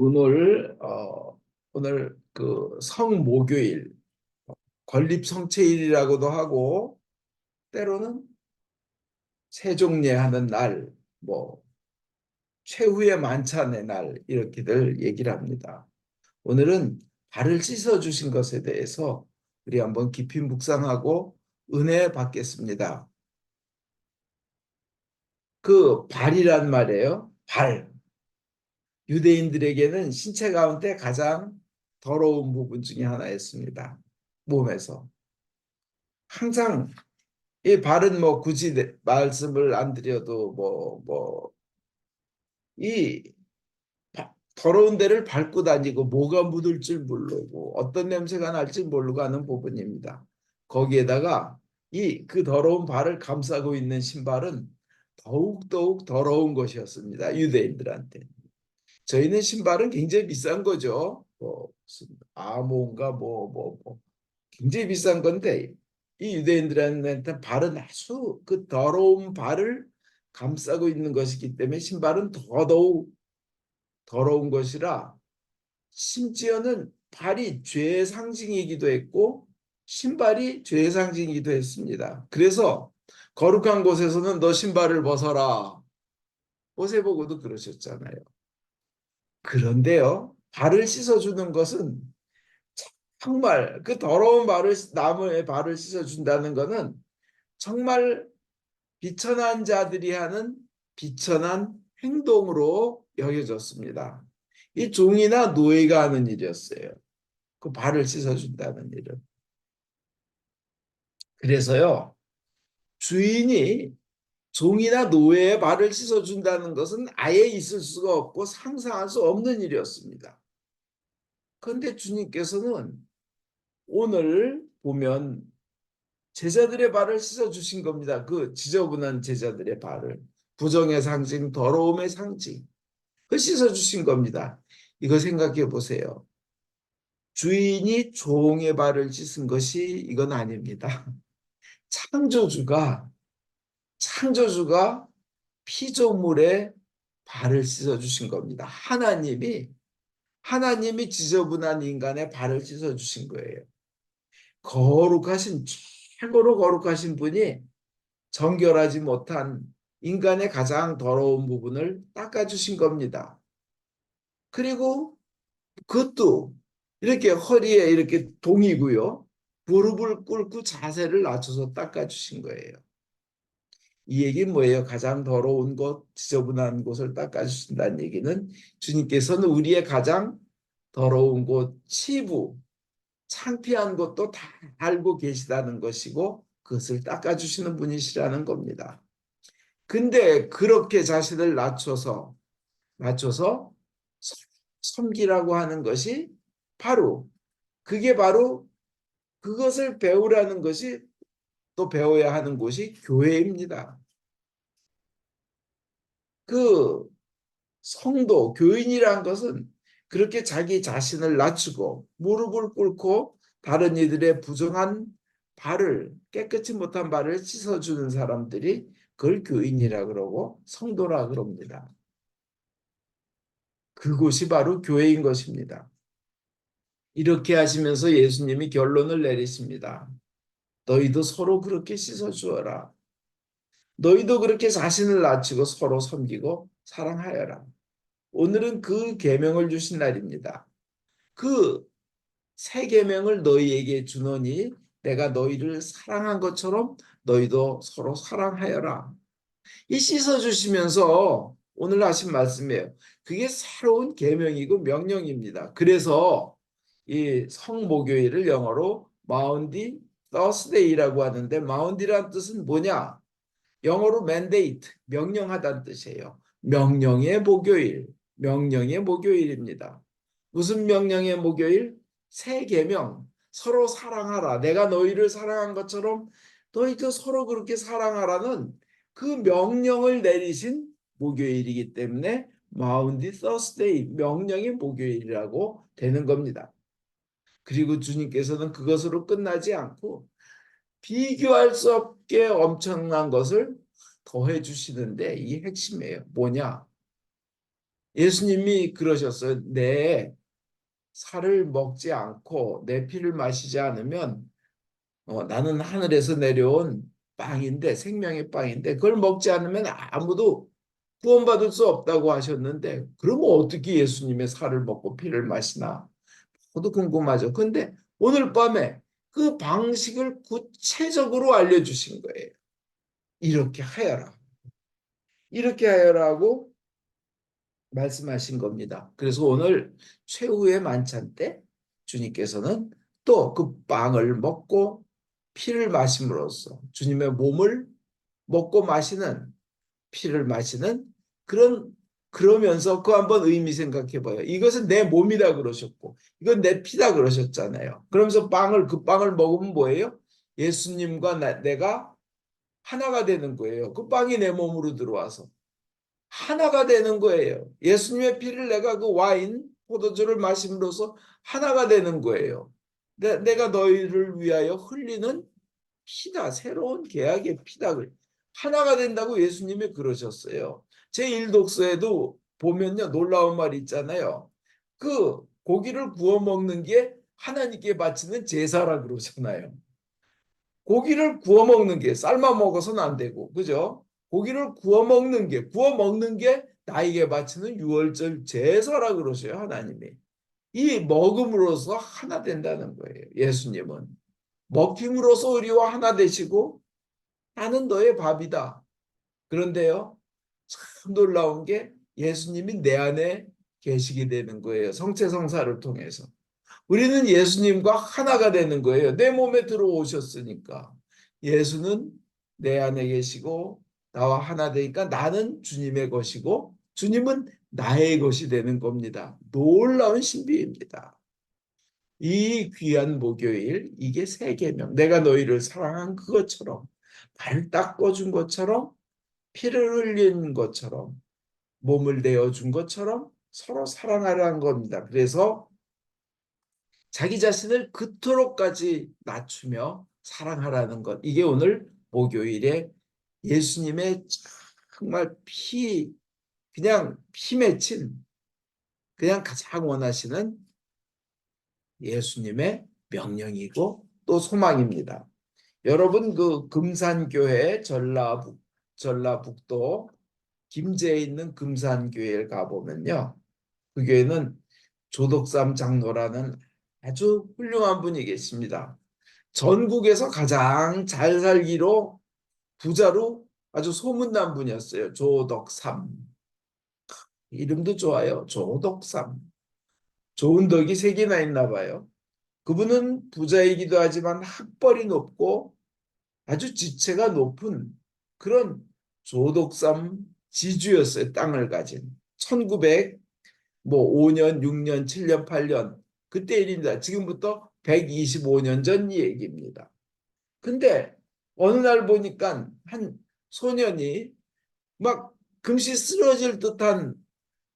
오늘 그 성목요일, 건립성체일이라고도 하고 때로는 세종례하는 날, 뭐 최후의 만찬의 날 이렇게들 얘기를 합니다. 오늘은 발을 씻어 주신 것에 대해서 우리 한번 깊이 묵상하고 은혜 받겠습니다. 그 발이란 말이에요. 발. 유대인들에게는 신체 가운데 가장 더러운 부분 중에 하나였습니다. 몸에서. 항상 이 발은 뭐 굳이 말씀을 안 드려도 이 더러운 데를 밟고 다니고 뭐가 묻을 줄 모르고 어떤 냄새가 날지 모르고 하는 부분입니다. 거기에다가 이 그 더러운 발을 감싸고 있는 신발은 더욱더욱 더러운 것이었습니다. 유대인들한테. 저희는 신발은 굉장히 비싼 거죠. 무슨 아몬가 굉장히 비싼 건데 이 유대인들한테 발은 아주 그 더러운 발을 감싸고 있는 것이기 때문에 신발은 더더욱 더러운 것이라 심지어는 발이 죄의 상징이기도 했고 신발이 죄의 상징이기도 했습니다. 그래서 거룩한 곳에서는 너 신발을 벗어라. 모세보고도 그러셨잖아요. 그런데요, 발을 씻어주는 것은 정말 그 더러운 발을 나무의 발을 씻어준다는 것은 정말 비천한 자들이 하는 비천한 행동으로 여겨졌습니다. 이 종이나 노예가 하는 일이었어요. 그 발을 씻어준다는 일은. 그래서요, 주인이 종이나 노예의 발을 씻어준다는 것은 아예 있을 수가 없고 상상할 수 없는 일이었습니다. 그런데 주님께서는 오늘 보면 제자들의 발을 씻어주신 겁니다. 그 지저분한 제자들의 발을. 부정의 상징, 더러움의 상징. 그 씻어주신 겁니다. 이거 생각해 보세요. 주인이 종의 발을 씻은 것이 이건 아닙니다. 창조주가 피조물의 발을 씻어주신 겁니다. 하나님이 지저분한 인간의 발을 씻어주신 거예요. 최고로 거룩하신 분이 정결하지 못한 인간의 가장 더러운 부분을 닦아주신 겁니다. 그리고 그것도 이렇게 허리에 이렇게 동이고요. 무릎을 꿇고 자세를 낮춰서 닦아주신 거예요. 이 얘기는 뭐예요? 가장 더러운 곳, 지저분한 곳을 닦아주신다는 얘기는 주님께서는 우리의 가장 더러운 곳, 치부, 창피한 것도 다 알고 계시다는 것이고 그것을 닦아주시는 분이시라는 겁니다. 근데 그렇게 자신을 낮춰서 섬기라고 하는 것이 그게 바로 그것을 배우라는 것이 또 배워야 하는 곳이 교회입니다. 그 성도, 교인이란 것은 그렇게 자기 자신을 낮추고 무릎을 꿇고 다른 이들의 부정한 발을 깨끗이 못한 발을 씻어주는 사람들이 그걸 교인이라 그러고 성도라 그럽니다. 그곳이 바로 교회인 것입니다. 이렇게 하시면서 예수님이 결론을 내리십니다. 너희도 서로 그렇게 씻어주어라. 너희도 그렇게 자신을 낮추고 서로 섬기고 사랑하여라. 오늘은 그 계명을 주신 날입니다. 그 새 계명을 너희에게 주노니 내가 너희를 사랑한 것처럼 너희도 서로 사랑하여라. 이 씻어주시면서 오늘 하신 말씀이에요. 그게 새로운 계명이고 명령입니다. 그래서 이 성목요일을 영어로 마운디 더스데이라고 하는데 마운디란 뜻은 뭐냐? 영어로 mandate, 명령하다는 뜻이에요. 명령의 목요일입니다. 무슨 명령의 목요일? 새 계명, 서로 사랑하라. 내가 너희를 사랑한 것처럼 너희도 서로 그렇게 사랑하라는 그 명령을 내리신 목요일이기 때문에 마운디 서스데이, 명령의 목요일이라고 되는 겁니다. 그리고 주님께서는 그것으로 끝나지 않고 비교할 수 없게 엄청난 것을 더해 주시는데 이 핵심이에요. 뭐냐? 예수님이 그러셨어요. 내 살을 먹지 않고 내 피를 마시지 않으면 나는 하늘에서 내려온 빵인데 생명의 빵인데 그걸 먹지 않으면 아무도 구원받을 수 없다고 하셨는데 그러면 어떻게 예수님의 살을 먹고 피를 마시나? 저도 궁금하죠. 근데 오늘 밤에 그 방식을 구체적으로 알려주신 거예요. 이렇게 하여라. 이렇게 하여라고 말씀하신 겁니다. 그래서 오늘 최후의 만찬 때 주님께서는 또 그 빵을 먹고 피를 마심으로써 주님의 몸을 먹고 마시는 피를 마시는 그런 그러면서 그 한번 의미 생각해 봐요. 이것은 내 몸이다 그러셨고 이건 내 피다 그러셨잖아요. 그러면서 그 빵을 먹으면 뭐예요? 예수님과 내가 하나가 되는 거예요. 그 빵이 내 몸으로 들어와서 하나가 되는 거예요. 예수님의 피를 내가 그 와인, 포도주를 마심으로써 하나가 되는 거예요. 내가 너희를 위하여 흘리는 피다. 새로운 계약의 피다. 하나가 된다고 예수님이 그러셨어요. 제1독서에도 보면요. 놀라운 말 있잖아요. 그 고기를 구워 먹는 게 하나님께 바치는 제사라 그러잖아요. 고기를 구워 먹는 게 삶아 먹어서는 안 되고, 그죠? 고기를 구워 먹는 게 나에게 바치는 유월절 제사라 그러셔요, 하나님이. 이 먹음으로써 하나 된다는 거예요, 예수님은. 먹힘으로써 우리와 하나 되시고, 나는 너의 밥이다. 그런데요, 참 놀라운 게 예수님이 내 안에 계시게 되는 거예요, 성체성사를 통해서. 우리는 예수님과 하나가 되는 거예요. 내 몸에 들어오셨으니까. 예수는 내 안에 계시고 나와 하나 되니까 나는 주님의 것이고 주님은 나의 것이 되는 겁니다. 놀라운 신비입니다. 이 귀한 목요일, 이게 새 계명. 내가 너희를 사랑한 그것처럼 발 닦아준 것처럼 피를 흘린 것처럼 몸을 내어준 것처럼 서로 사랑하라는 겁니다. 그래서 자기 자신을 그토록까지 낮추며 사랑하라는 것. 이게 오늘 목요일에 예수님의 정말 그냥 피 맺힌, 그냥 가장 원하시는 예수님의 명령이고 또 소망입니다. 여러분 그 금산교회 전라북도 김제에 있는 금산교회를 가보면요. 그 교회는 조덕삼 장로라는 아주 훌륭한 분이 계십니다. 전국에서 가장 잘 살기로 부자로 아주 소문난 분이었어요. 조덕삼. 이름도 좋아요. 조덕삼. 좋은 덕이 세 개나 있나 봐요. 그분은 부자이기도 하지만 학벌이 높고 아주 지체가 높은 그런 조덕삼 지주였어요. 땅을 가진. 1905년, 6년, 7년, 8년 그때 일입니다. 지금부터 125년 전 얘기입니다. 근데 어느 날 보니까 한 소년이 막 금시 쓰러질 듯한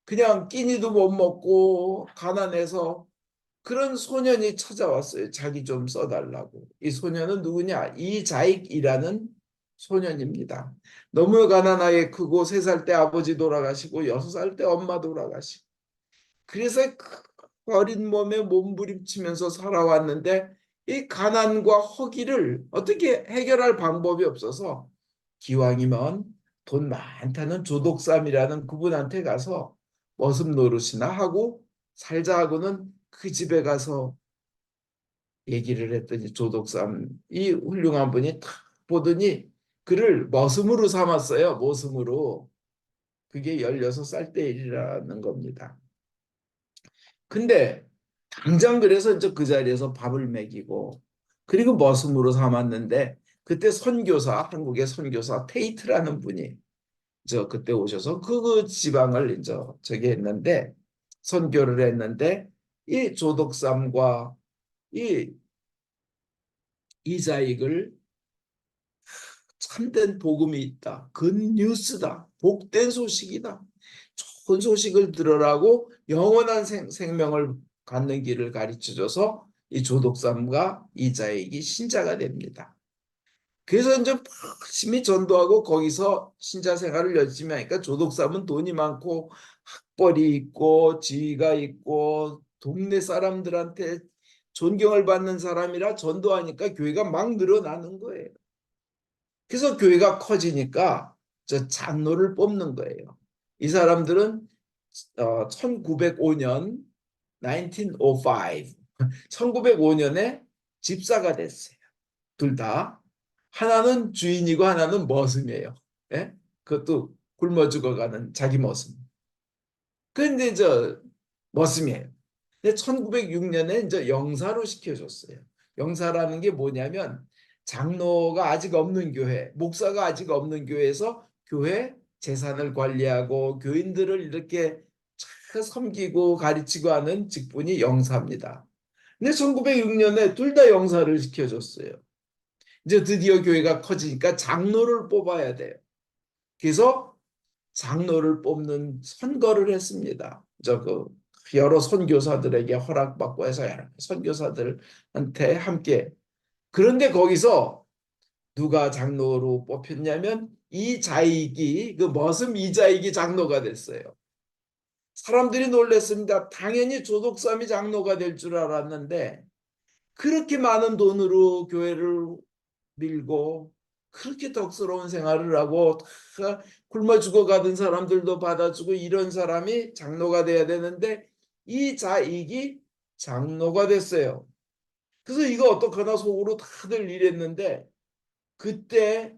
그냥 끼니도 못 먹고 가난해서 그런 소년이 찾아왔어요. 자기 좀 써달라고. 이 소년은 누구냐? 이자익이라는 소년입니다. 너무 가난하게 크고 3살 때 아버지 돌아가시고 6살 때 엄마 돌아가시고 그래서 어린 몸에 몸부림치면서 살아왔는데 이 가난과 허기를 어떻게 해결할 방법이 없어서 기왕이면 돈 많다는 조독삼이라는 그분한테 가서 머슴 노릇이나 하고 살자 하고는 그 집에 가서 얘기를 했더니 조독삼 이 훌륭한 분이 탁 보더니 그를 머슴으로 삼았어요. 머슴으로. 그게 16살 때 일이라는 겁니다. 근데 당장 그래서 이제 그 자리에서 밥을 먹이고 그리고 머슴으로 삼았는데 그때 선교사 한국의 선교사 테이트라는 분이 저 그때 오셔서 그 지방을 이제 저기 했는데 선교를 했는데 이 조덕삼과 이 이자익을 참된 복음이 있다. 굿뉴스다. 복된 소식이다. 좋은 소식을 들으라고 영원한 생명을 갖는 길을 가르쳐줘서 이 조독삼과 이자익이 신자가 됩니다. 그래서 이제 열심히 전도하고 거기서 신자 생활을 열심히 하니까 조독삼은 돈이 많고 학벌이 있고 지위가 있고 동네 사람들한테 존경을 받는 사람이라 전도하니까 교회가 막 늘어나는 거예요. 그래서 교회가 커지니까 저 장로를 뽑는 거예요. 이 사람들은 1905년 1905 1905년에 집사가 됐어요. 둘 다. 하나는 주인이고 하나는 머슴이에요. 예? 그것도 굶어 죽어가는 자기 머슴. 근데 저 머슴이에요. 근데 1906년에 이제 영사로 시켜줬어요. 영사라는 게 뭐냐면 장로가 아직 없는 교회, 목사가 아직 없는 교회에서 교회 재산을 관리하고 교인들을 이렇게 잘 섬기고 가르치고 하는 직분이 영사입니다. 근데 1906년에 둘 다 영사를 시켜줬어요. 이제 드디어 교회가 커지니까 장로를 뽑아야 돼요. 그래서 장로를 뽑는 선거를 했습니다. 그 여러 선교사들에게 허락받고 해서 여러 선교사들한테 함께. 그런데 거기서 누가 장로로 뽑혔냐면 이자익이 그 머슴 이자익이 장로가 됐어요. 사람들이 놀랐습니다. 당연히 조독삼이 장로가 될 줄 알았는데 그렇게 많은 돈으로 교회를 밀고 그렇게 덕스러운 생활을 하고 굶어 죽어가던 사람들도 받아주고 이런 사람이 장로가 돼야 되는데 이 자익이 장로가 됐어요. 그래서 이거 어떡하나 속으로 다들 이랬는데 그때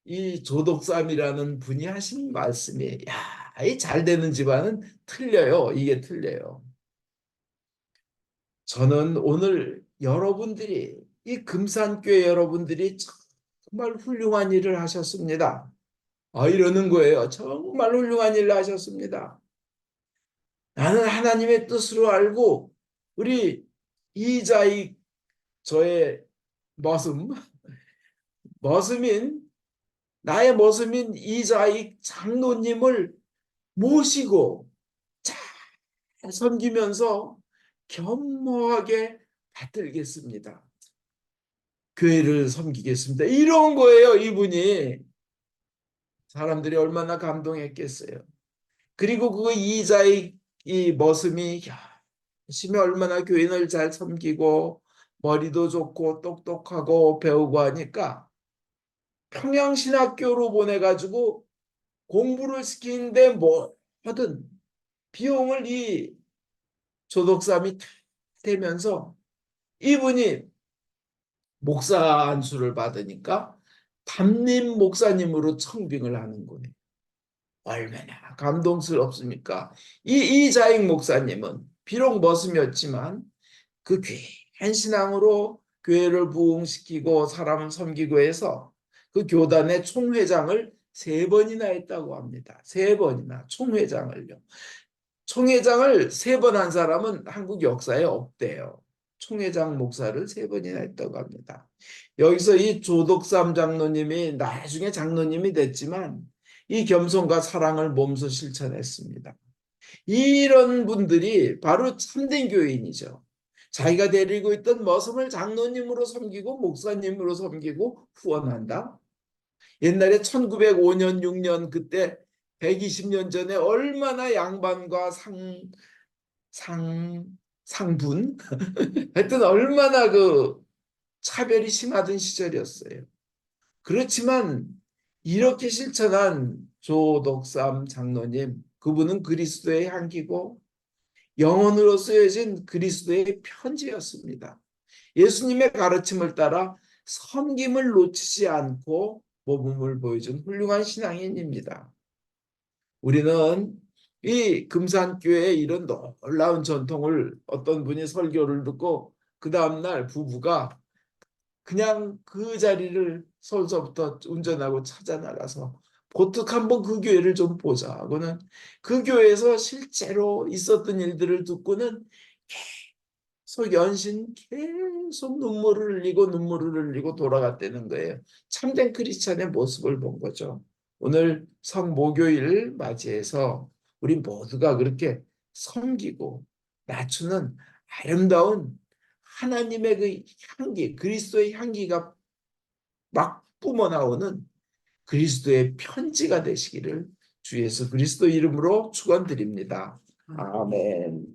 이 조독삼이라는 분이 하신 말씀이 야, 이 잘 되는 집안은 틀려요. 이게 틀려요. 저는 오늘 여러분들이 이 금산교회 여러분들이 정말 훌륭한 일을 하셨습니다. 이러는 거예요. 정말 훌륭한 일을 하셨습니다. 나는 하나님의 뜻으로 알고 우리 이자익 저의 머슴, 머슴인 나의 머슴인 이자익 장로님을 모시고 잘 섬기면서 겸허하게 받들겠습니다. 교회를 섬기겠습니다. 이런 거예요, 이분이. 사람들이 얼마나 감동했겠어요. 그리고 그 이자의 이 머슴이 열심히 얼마나 교인을 잘 섬기고 머리도 좋고 똑똑하고 배우고 하니까 평양신학교로 보내가지고 공부를 시키는데 뭐든 비용을 이 조독삼이 대면서 이분이 목사 안수를 받으니까 담임 목사님으로 청빙을 하는 거예요. 얼마나 감동스럽습니까? 이자익 목사님은 비록 머슴이었지만 그 귀한 신앙으로 교회를 부흥시키고 사람을 섬기고 해서 그 교단의 총회장을 3번이나 했다고 합니다. 3번이나 총회장을요. 총회장을 3번 한 사람은 한국 역사에 없대요. 총회장 목사를 3번이나 했다고 합니다. 여기서 이 조덕삼 장로님이 나중에 장로님이 됐지만 이 겸손과 사랑을 몸소 실천했습니다. 이런 분들이 바로 참된 교인이죠. 자기가 데리고 있던 머슴을 장로님으로 섬기고 목사님으로 섬기고 후원한다. 옛날에 1905년 6년 그때 120년 전에 얼마나 양반과 상, 상분 하여튼 얼마나 그 차별이 심하던 시절이었어요. 그렇지만 이렇게 실천한 조덕삼 장로님 그분은 그리스도의 향기고 영혼으로 쓰여진 그리스도의 편지였습니다. 예수님의 가르침을 따라 섬김을 놓치지 않고 모범을 보여준 훌륭한 신앙인입니다. 우리는 이 금산교회의 이런 놀라운 전통을 어떤 분이 설교를 듣고 그 다음날 부부가 그냥 그 자리를 서울서부터 운전하고 찾아 나가서 보특 한번 그 교회를 좀 보자 하고는 그 교회에서 실제로 있었던 일들을 듣고는 계속 연신 계속 눈물을 흘리고 돌아갔다는 거예요. 참된 크리스찬의 모습을 본 거죠. 오늘 성모교일 맞이해서 우리 모두가 그렇게 섬기고 낮추는 아름다운 하나님의 그 향기, 그리스도의 향기가 막 뿜어 나오는 그리스도의 편지가 되시기를 주 예수 그리스도 이름으로 축원드립니다. 아멘.